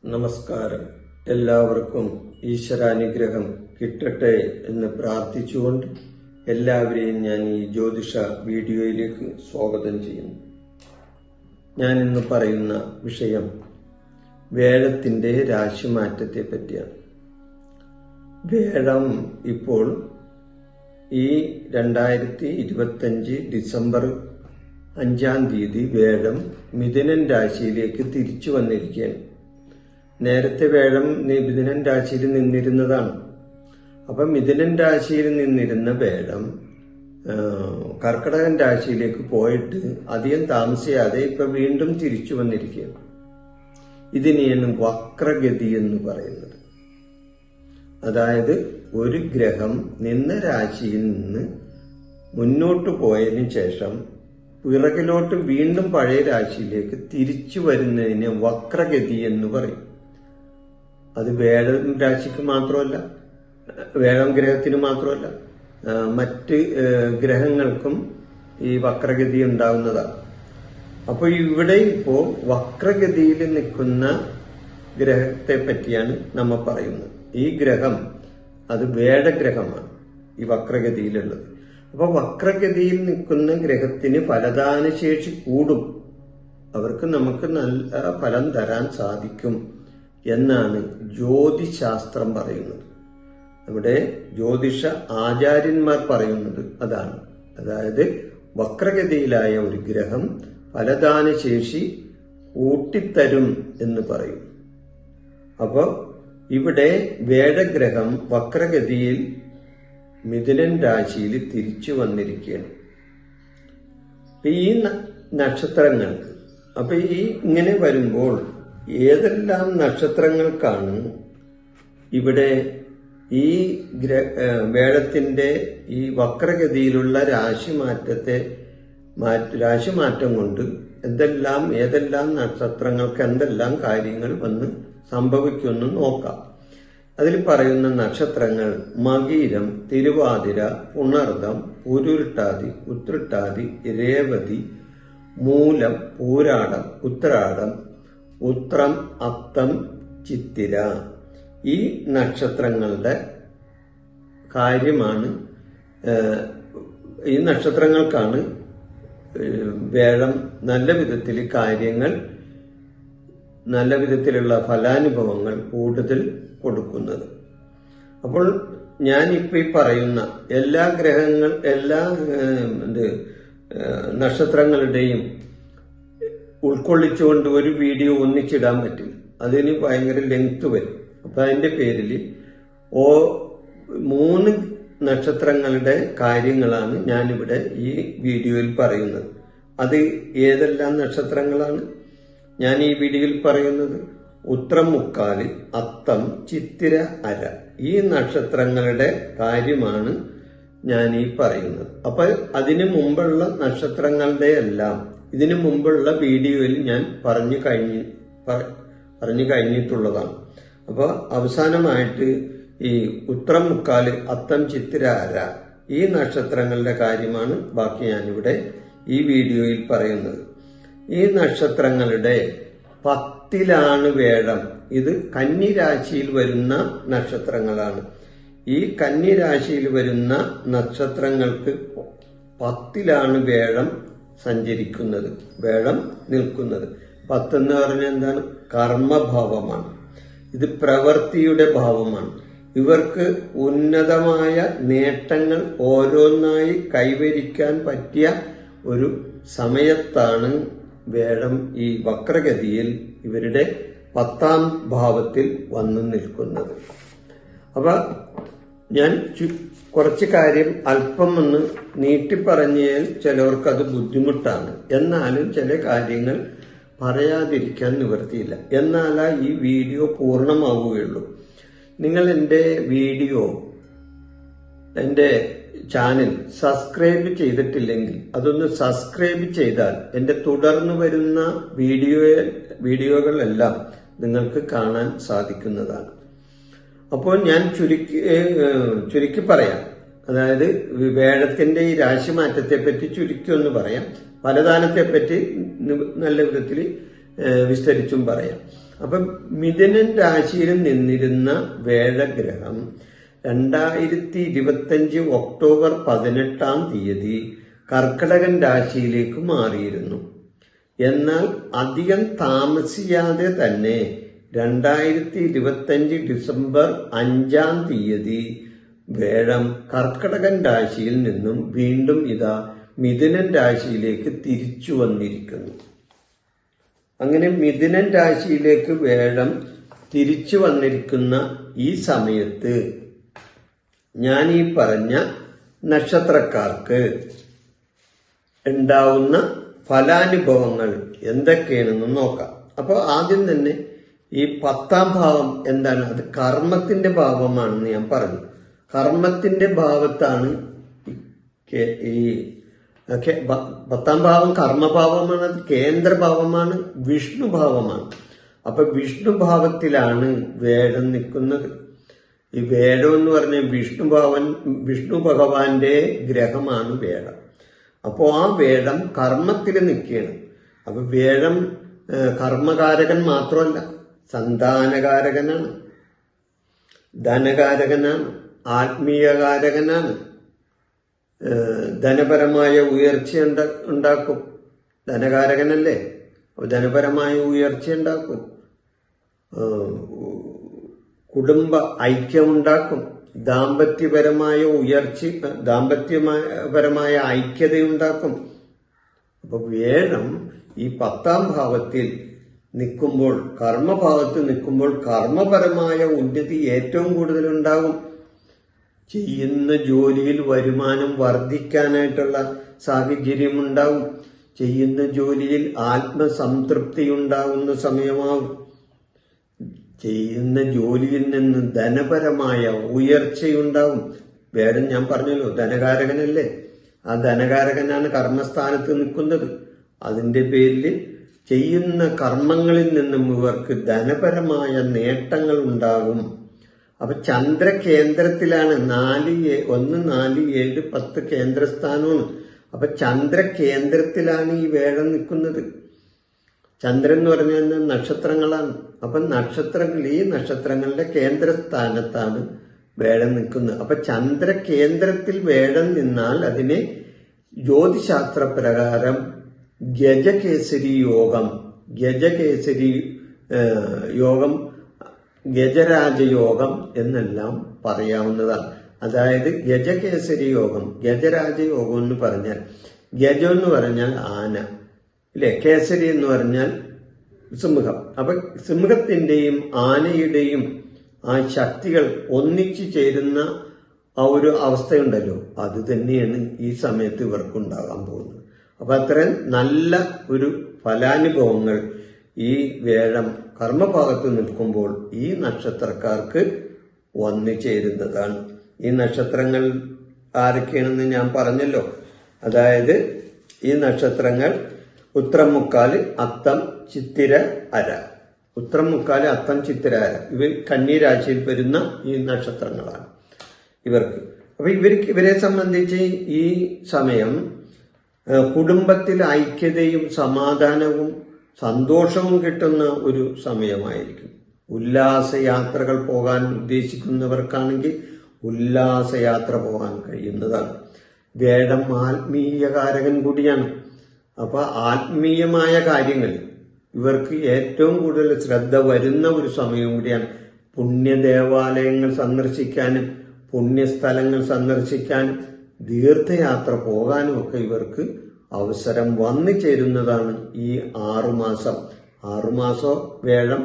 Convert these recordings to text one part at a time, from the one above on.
നമസ്കാരം. എല്ലാവർക്കും ഈശ്വരാനുഗ്രഹം കിട്ടട്ടെ എന്ന് പ്രാർത്ഥിച്ചുകൊണ്ട് എല്ലാവരെയും ഞാൻ ഈ ജ്യോതിഷ വീഡിയോയിലേക്ക് സ്വാഗതം ചെയ്യുന്നു. ഞാൻ ഇന്ന് പറയുന്ന വിഷയം വേഴത്തിന്റെ രാശിമാറ്റത്തെ പറ്റിയാണ്. വേഴം ഇപ്പോൾ ഈ 2025 ഡിസംബർ 5-ാം തീയതി വേഴം മിഥുനൻ രാശിയിലേക്ക് തിരിച്ചു വന്നിരിക്കുകയാണ്. നേരത്തെ വേഴം മിഥുനൻ രാശിയിൽ നിന്നിരുന്നതാണ്. അപ്പൊ മിഥുനൻ രാശിയിൽ നിന്നിരുന്ന വേഴം കർക്കിടകൻ രാശിയിലേക്ക് പോയിട്ട് അധികം താമസിയാതെ ഇപ്പൊ വീണ്ടും തിരിച്ചു വന്നിരിക്കുകയാണ്. ഇതിനെയാണ് വക്രഗതി എന്ന് പറയുന്നത്. അതായത് ഒരു ഗ്രഹം നിന്ന രാശിയിൽ നിന്ന് മുന്നോട്ട് പോയതിനു ശേഷം പിറകിലോട്ട് വീണ്ടും പഴയ രാശിയിലേക്ക് തിരിച്ചു വരുന്നതിന് വക്രഗതി എന്ന് പറയും. അത് വേഴം രാശിക്ക് മാത്രമല്ല, വേഴം ഗ്രഹത്തിന് മാത്രമല്ല, മറ്റ് ഗ്രഹങ്ങൾക്കും ഈ വക്രഗതി ഉണ്ടാകുന്നതാണ്. അപ്പൊ ഇവിടെ ഇപ്പോ വക്രഗതിയിൽ നിൽക്കുന്ന ഗ്രഹത്തെ പറ്റിയാണ് നമ്മൾ പറയുന്നത്. ഈ ഗ്രഹം അത് വേഴഗ്രഹമാണ്, ഈ വക്രഗതിയിലുള്ളത്. അപ്പൊ വക്രഗതിയിൽ നിൽക്കുന്ന ഗ്രഹത്തിന് ഫലദാനശേഷി കൂടും, അവർക്ക് നമുക്ക് നല്ല ഫലം തരാൻ സാധിക്കും എന്നാണ് ജ്യോതിശാസ്ത്രം പറയുന്നത്. നമ്മുടെ ജ്യോതിഷ ആചാര്യന്മാർ പറയുന്നത് അതാണ്. അതായത് വക്രഗതിയിലായ ഒരു ഗ്രഹം ഫലദാനശേഷി കൂട്ടിത്തരും എന്ന് പറയും. അപ്പോ ഇവിടെ വേഴഗ്രഹം വക്രഗതിയിൽ മിഥുനൻ രാശിയിൽ തിരിച്ചു വന്നിരിക്കുകയാണ്. ഈ നക്ഷത്രങ്ങൾക്ക് അപ്പൊ ഈ ഇങ്ങനെ വരുമ്പോൾ ഏതെല്ലാം നക്ഷത്രങ്ങൾക്കാണ് ഇവിടെ ഈ വേഴത്തിന്റെ ഈ വക്രഗതിയിലുള്ള രാശിമാറ്റം കൊണ്ട് ഏതെല്ലാം നക്ഷത്രങ്ങൾക്ക് എന്തെല്ലാം കാര്യങ്ങൾ വന്ന് സംഭവിക്കുമെന്ന് നോക്കാം. അതിൽ പറയുന്ന നക്ഷത്രങ്ങൾ മകീരം, തിരുവാതിര, പുണർദം, പൂരുരുട്ടാതി, ഉത്രട്ടാതി, രേവതി, മൂലം, പൂരാടം, ഉത്രാടം, ഉത്രം, അത്തം, ചിത്തിര. ഈ നക്ഷത്രങ്ങളുടെ കാര്യമാണ്, ഈ നക്ഷത്രങ്ങൾക്കാണ് വേഴം നല്ല വിധത്തിൽ കാര്യങ്ങൾ, നല്ല വിധത്തിലുള്ള ഫലാനുഭവങ്ങൾ കൂടുതൽ കൊടുക്കുന്നത്. അപ്പോൾ ഞാനിപ്പോ ഈ പറയുന്ന എല്ലാ നക്ഷത്രങ്ങളുടെയും ഉൾക്കൊള്ളിച്ചുകൊണ്ട് ഒരു വീഡിയോ ഒന്നിച്ചിടാൻ പറ്റില്ല, അതിന് ഭയങ്കര ലെങ്ത് വരും. അപ്പൊ അതിന്റെ പേരിൽ 3 നക്ഷത്രങ്ങളുടെ കാര്യങ്ങളാണ് ഞാനിവിടെ ഈ വീഡിയോയിൽ പറയുന്നത്. അത് ഏതെല്ലാം നക്ഷത്രങ്ങളാണ് ഞാൻ ഈ വീഡിയോയിൽ പറയുന്നത്? ഉത്രം, മുക്കാല്, അത്തം, ചിത്തിര, അര. ഈ നക്ഷത്രങ്ങളുടെ കാര്യമാണ് ഞാൻ ഈ പറയുന്നത്. അപ്പൊ അതിനു മുമ്പുള്ള നക്ഷത്രങ്ങളുടെ എല്ലാം ഇതിനു മുമ്പുള്ള വീഡിയോയിൽ ഞാൻ പറഞ്ഞു കഴിഞ്ഞിട്ടുള്ളതാണ്. അപ്പൊ അവസാനമായിട്ട് ഈ ഉത്രം, മുക്കാല്, അത്തം, ചിത്തിര, അര ഈ നക്ഷത്രങ്ങളുടെ കാര്യമാണ് ബാക്കി ഞാനിവിടെ ഈ വീഡിയോയിൽ പറയുന്നത്. ഈ നക്ഷത്രങ്ങളുടെ 10ലാണ് വേഴം. ഇത് കന്നി രാശിയിൽ വരുന്ന നക്ഷത്രങ്ങളാണ്. ഈ കന്നി രാശിയിൽ വരുന്ന നക്ഷത്രങ്ങൾക്ക് 10ലാണ് വേഴം സഞ്ചരിക്കുന്നത്, വേഴം നിൽക്കുന്നത്. 10 എന്ന് പറഞ്ഞാൽ എന്താണ്? കർമ്മഭാവമാണ്. ഇത് പ്രവൃത്തിയുടെ ഭാവമാണ്. ഇവർക്ക് ഉന്നതമായ നേട്ടങ്ങൾ ഓരോന്നായി കൈവരിക്കാൻ പറ്റിയ ഒരു സമയത്താണ് വേഴം ഈ വക്രഗതിയിൽ ഇവരുടെ 10ാം ഭാവത്തിൽ വന്നു നിൽക്കുന്നത്. അപ്പൊ ഞാൻ കുറച്ച് കാര്യം അല്പം ഒന്ന് നീട്ടിപ്പറഞ്ഞാൽ ചിലവർക്ക് അത് ബുദ്ധിമുട്ടാണ്. എന്നാലും ചില കാര്യങ്ങൾ പറയാതിരിക്കാൻ നിവൃത്തിയില്ല. എന്നാലാ ഈ വീഡിയോ പൂർണ്ണമാവുകയുള്ളൂ. നിങ്ങൾ എൻ്റെ ചാനൽ സബ്സ്ക്രൈബ് ചെയ്തിട്ടില്ലെങ്കിൽ അതൊന്ന് സബ്സ്ക്രൈബ് ചെയ്താൽ എൻ്റെ തുടർന്ന് വരുന്ന വീഡിയോകളെല്ലാം നിങ്ങൾക്ക് കാണാൻ സാധിക്കുന്നതാണ്. അപ്പോൾ ഞാൻ ചുരുക്കി പറയാം. അതായത് വേഴത്തിന്റെ ഈ രാശിമാറ്റത്തെ പറ്റി ചുരുക്കി ഒന്ന് പറയാം, ഫലദാനത്തെ പറ്റി നല്ല വിധത്തിൽ വിസ്തരിച്ചും പറയാം. അപ്പം മിഥുനൻ രാശിയിൽ നിന്നിരുന്ന വേഴഗ്രഹം 2025 ഒക്ടോബർ 18 കർക്കടകൻ രാശിയിലേക്ക് മാറിയിരുന്നു. എന്നാൽ അധികം താമസിയാതെ തന്നെ 2025 ഡിസംബർ 5 വേഴം കർക്കടകൻ രാശിയിൽ നിന്നും വീണ്ടും ഇതാ മിഥുനൻ രാശിയിലേക്ക് തിരിച്ചു വന്നിരിക്കുന്നു. അങ്ങനെ മിഥുനൻ രാശിയിലേക്ക് വേഴം തിരിച്ചു വന്നിരിക്കുന്ന ഈ സമയത്ത് ഞാൻ ഈ പറഞ്ഞ നക്ഷത്രക്കാർക്ക് ഉണ്ടാവുന്ന ഫലാനുഭവങ്ങൾ എന്തൊക്കെയാണെന്ന് നോക്കാം. അപ്പോൾ ആദ്യം തന്നെ ഈ 10ാം ഭാവം എന്താണ്? അത് കർമ്മത്തിന്റെ ഭാവമാണെന്ന് ഞാൻ പറഞ്ഞു. കർമ്മത്തിന്റെ ഭാവത്താണ് ഈ 10ാം ഭാവം കർമ്മഭാവമാണ്, അത് കേന്ദ്രഭാവമാണ്, വിഷ്ണുഭാവമാണ്. അപ്പൊ വിഷ്ണുഭാവത്തിലാണ് വേഴം നിൽക്കുന്നത്. ഈ വേഴം എന്ന് പറഞ്ഞ വിഷ്ണു ഭഗവാന്റെ ഗ്രഹമാണ് വേഴം. അപ്പോ ആ വേഴം കർമ്മത്തിൽ നിൽക്കുകയാണ്. അപ്പൊ വേഴം കർമ്മകാരകൻ മാത്രമല്ല, സന്താനകാരകനാണ്, ധനകാരകനാണ്, ആത്മീയകാരകനാണ്, ധനപരമായ ഉയർച്ച ഉണ്ടാക്കും. ധനകാരകനല്ലേ, അപ്പൊ ധനപരമായ ഉയർച്ച ഉണ്ടാക്കും, കുടുംബ ഐക്യമുണ്ടാക്കും, ദാമ്പത്യപരമായ ദാമ്പത്യപരമായ ഐക്യതയുണ്ടാക്കും. അപ്പൊ വേഴം ഈ 10ാം ഭാവത്തിൽ നിൽക്കുമ്പോൾ, കർമ്മഭാവത്തിൽ നിൽക്കുമ്പോൾ കർമ്മപരമായ ഉന്നതി ഏറ്റവും കൂടുതൽ ഉണ്ടാകും. ചെയ്യുന്ന ജോലിയിൽ വരുമാനം വർദ്ധിക്കാനായിട്ടുള്ള സാഹചര്യം ഉണ്ടാവും. ചെയ്യുന്ന ജോലിയിൽ ആത്മസംതൃപ്തി ഉണ്ടാകുന്ന സമയമാകും. ചെയ്യുന്ന ജോലിയിൽ നിന്ന് ധനപരമായ ഉയർച്ചയുണ്ടാവും. വേടം ഞാൻ പറഞ്ഞല്ലോ ധനകാരകനല്ലേ, ആ ധനകാരകനാണ് കർമ്മസ്ഥാനത്ത് നിൽക്കുന്നത്. അതിന്റെ പേരിൽ ചെയ്യുന്ന കർമ്മങ്ങളിൽ നിന്നും ഇവർക്ക് ധനപരമായ നേട്ടങ്ങൾ ഉണ്ടാകും. അപ്പൊ ചന്ദ്രകേന്ദ്രത്തിലാണ് 4, 1, 4, 7, 10 കേന്ദ്രസ്ഥാനമാണ്. അപ്പൊ ചന്ദ്രകേന്ദ്രത്തിലാണ് ഈ വേഴം നിൽക്കുന്നത്. ചന്ദ്രൻ എന്ന് പറഞ്ഞാൽ നക്ഷത്രങ്ങളാണ്. അപ്പൊ ഈ നക്ഷത്രങ്ങളുടെ കേന്ദ്രസ്ഥാനത്താണ് വേഴം നിൽക്കുന്നത്. അപ്പൊ ചന്ദ്രകേന്ദ്രത്തിൽ വേഴം നിന്നാൽ അതിനെ ജ്യോതിശാസ്ത്ര പ്രകാരം ഗജകേസരി യോഗം, ഗജരാജയോഗം എന്നെല്ലാം പറയാവുന്നതാണ്. അതായത് ഗജകേസരി യോഗം, ഗജരാജയോഗം എന്ന് പറഞ്ഞാൽ, ഗജം എന്ന് പറഞ്ഞാൽ ആന ഇല്ലേ, കേസരി എന്ന് പറഞ്ഞാൽ സിംഹം. അപ്പൊ സിംഹത്തിന്റെയും ആനയുടെയും ആ ശക്തികൾ ഒന്നിച്ചു ചേരുന്ന ആ ഒരു അവസ്ഥയുണ്ടല്ലോ, അത് തന്നെയാണ് ഈ സമയത്ത് ഇവർക്കുണ്ടാകാൻ പോകുന്നത്. അപ്പൊ അത്രയും നല്ല ഒരു ഫലാനുഭവങ്ങൾ ഈ വേഴം കർമ്മഭാഗത്ത് നിൽക്കുമ്പോൾ ഈ നക്ഷത്രക്കാർക്ക് വന്നു ചേരുന്നതാണ്. ഈ നക്ഷത്രങ്ങൾ ആരൊക്കെയാണെന്ന് ഞാൻ പറഞ്ഞല്ലോ. അതായത് ഈ നക്ഷത്രങ്ങൾ ഉത്രമുക്കാല്, അത്തം, ചിത്തിര, അര. ഉത്രമുക്കാല്, അത്തം, ചിത്തിര, അര ഇവർ കന്നി രാശിയിൽ വരുന്ന ഈ നക്ഷത്രങ്ങളാണ് ഇവർക്ക്. അപ്പൊ ഇവരെ സംബന്ധിച്ച് ഈ സമയം കുടുംബത്തിൽ ഐക്യതയും സമാധാനവും സന്തോഷവും കിട്ടുന്ന ഒരു സമയമായിരിക്കും. ഉല്ലാസയാത്രകൾ പോകാൻ ഉദ്ദേശിക്കുന്നവർക്കാണെങ്കിൽ ഉല്ലാസയാത്ര പോകാൻ കഴിയുന്നതാണ്. വേഴം ആത്മീയകാരകൻ കൂടിയാണ്. അപ്പൊ ആത്മീയമായ കാര്യങ്ങളിൽ ഇവർക്ക് ഏറ്റവും കൂടുതൽ ശ്രദ്ധ വരുന്ന ഒരു സമയം കൂടിയാണ്. പുണ്യദേവാലയങ്ങൾ സന്ദർശിക്കാനും പുണ്യസ്ഥലങ്ങൾ സന്ദർശിക്കാനും തീർത്ഥയാത്ര പോകാനും ഒക്കെ ഇവർക്ക് അവസരം വന്നു ചേരുന്നതാണ് ഈ 6 മാസം. 6 മാസം വേഴം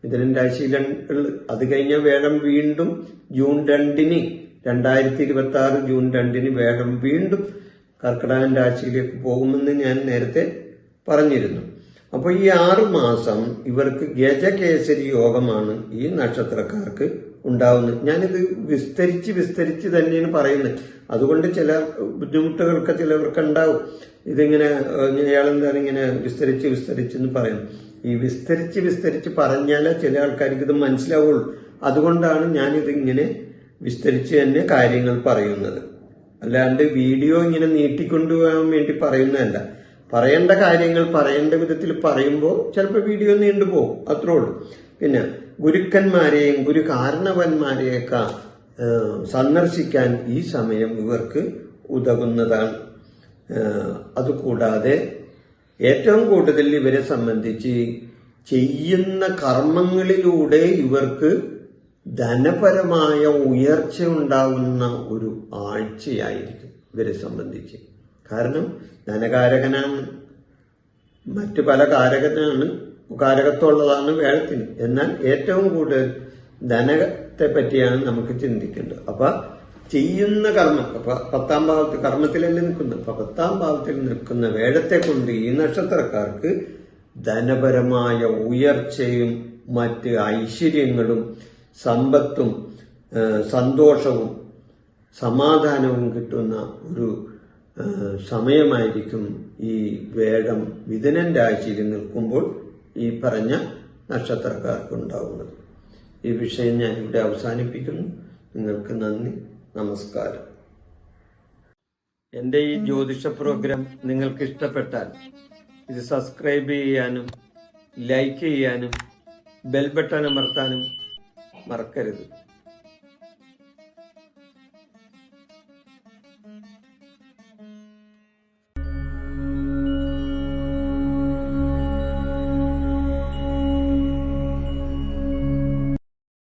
മിഥുനൻ രാശിയിലുണ്ട്. അത് കഴിഞ്ഞ വേഴം വീണ്ടും ജൂൺ 2 2026 ജൂൺ 2 വേഴം വീണ്ടും കർക്കിടകൻ രാശിയിലേക്ക് പോകുമെന്ന് ഞാൻ നേരത്തെ പറഞ്ഞിരുന്നു. അപ്പോൾ ഈ 6 മാസം ഇവർക്ക് ഗജകേസരി യോഗമാണ് ഈ നക്ഷത്രക്കാർക്ക് ഉണ്ടാവുന്നത്. ഞാനിത് വിസ്തരിച്ച് തന്നെയാണ് പറയുന്നത്. അതുകൊണ്ട് ചില ബുദ്ധിമുട്ടുകളൊക്കെ ചിലവർക്ക് ഉണ്ടാവും. ഇതിങ്ങനെ ഇയാളെന്താണ് ഇങ്ങനെ വിസ്തരിച്ചെന്ന് പറയുന്നു. ഈ വിസ്തരിച്ച് പറഞ്ഞാലേ ചില ആൾക്കാർക്ക് ഇത് മനസ്സിലാവുള്ളൂ. അതുകൊണ്ടാണ് ഞാനിതിങ്ങനെ വിസ്തരിച്ച് തന്നെ കാര്യങ്ങൾ പറയുന്നത്. അല്ലാണ്ട് വീഡിയോ ഇങ്ങനെ നീട്ടിക്കൊണ്ടുപോകാൻ വേണ്ടി പറയുന്നതല്ല. പറയേണ്ട കാര്യങ്ങൾ പറയേണ്ട വിധത്തിൽ പറയുമ്പോൾ ചിലപ്പോൾ വീഡിയോ നീണ്ടുപോകും, അത്രേ ഉള്ളൂ. പിന്നെ ഗുരുക്കന്മാരെയും ഗുരുകാരണവന്മാരെയൊക്കെ സന്ദർശിക്കാൻ ഈ സമയം ഇവർക്ക് ഉതകുന്നതാണ്. അതുകൂടാതെ ഏറ്റവും കൂടുതൽ ഇവരെ സംബന്ധിച്ച് ചെയ്യുന്ന കർമ്മങ്ങളിലൂടെ ഇവർക്ക് ധനപരമായ ഉയർച്ച ഉണ്ടാകുന്ന ഒരു ആഴ്ചയായിരിക്കും ഇവരെ സംബന്ധിച്ച്. കാരണം ധനകാരകനാണ്, മറ്റു പല കാരകത്വമുള്ളതാണ് വേഴത്തിന്. എന്നാൽ ഏറ്റവും കൂടുതൽ ധനത്തെ പറ്റിയാണ് നമുക്ക് ചിന്തിക്കേണ്ടത്. അപ്പൊ ചെയ്യുന്ന കർമ്മം, അപ്പൊ 10ാം ഭാവത്തിൽ കർമ്മത്തിലല്ലേ നിൽക്കുന്നത്. അപ്പൊ 10ാം ഭാവത്തിൽ നിൽക്കുന്ന വേഴത്തെ കൊണ്ട് ഈ നക്ഷത്രക്കാർക്ക് ധനപരമായ ഉയർച്ചയും മറ്റ് ഐശ്വര്യങ്ങളും സമ്പത്തും സന്തോഷവും സമാധാനവും കിട്ടുന്ന ഒരു സമയമായിരിക്കും ഈ വേഴം മിഥുനൻ രാശിയിൽ നിൽക്കുമ്പോൾ ഈ പറഞ്ഞ നക്ഷത്രക്കാർക്ക് ഉണ്ടാവുന്നത്. ഈ വിഷയം ഞാൻ ഇവിടെ അവസാനിപ്പിക്കുന്നു. നിങ്ങൾക്ക് നന്ദി, നമസ്കാരം. എൻ്റെ ഈ ജ്യോതിഷ പ്രോഗ്രാം നിങ്ങൾക്ക് ഇഷ്ടപ്പെട്ടാൽ ഇത് സബ്സ്ക്രൈബ് ചെയ്യാനും ലൈക്ക് ചെയ്യാനും ബെൽ ബട്ടൺ അമർത്താനും മറക്കരുത്.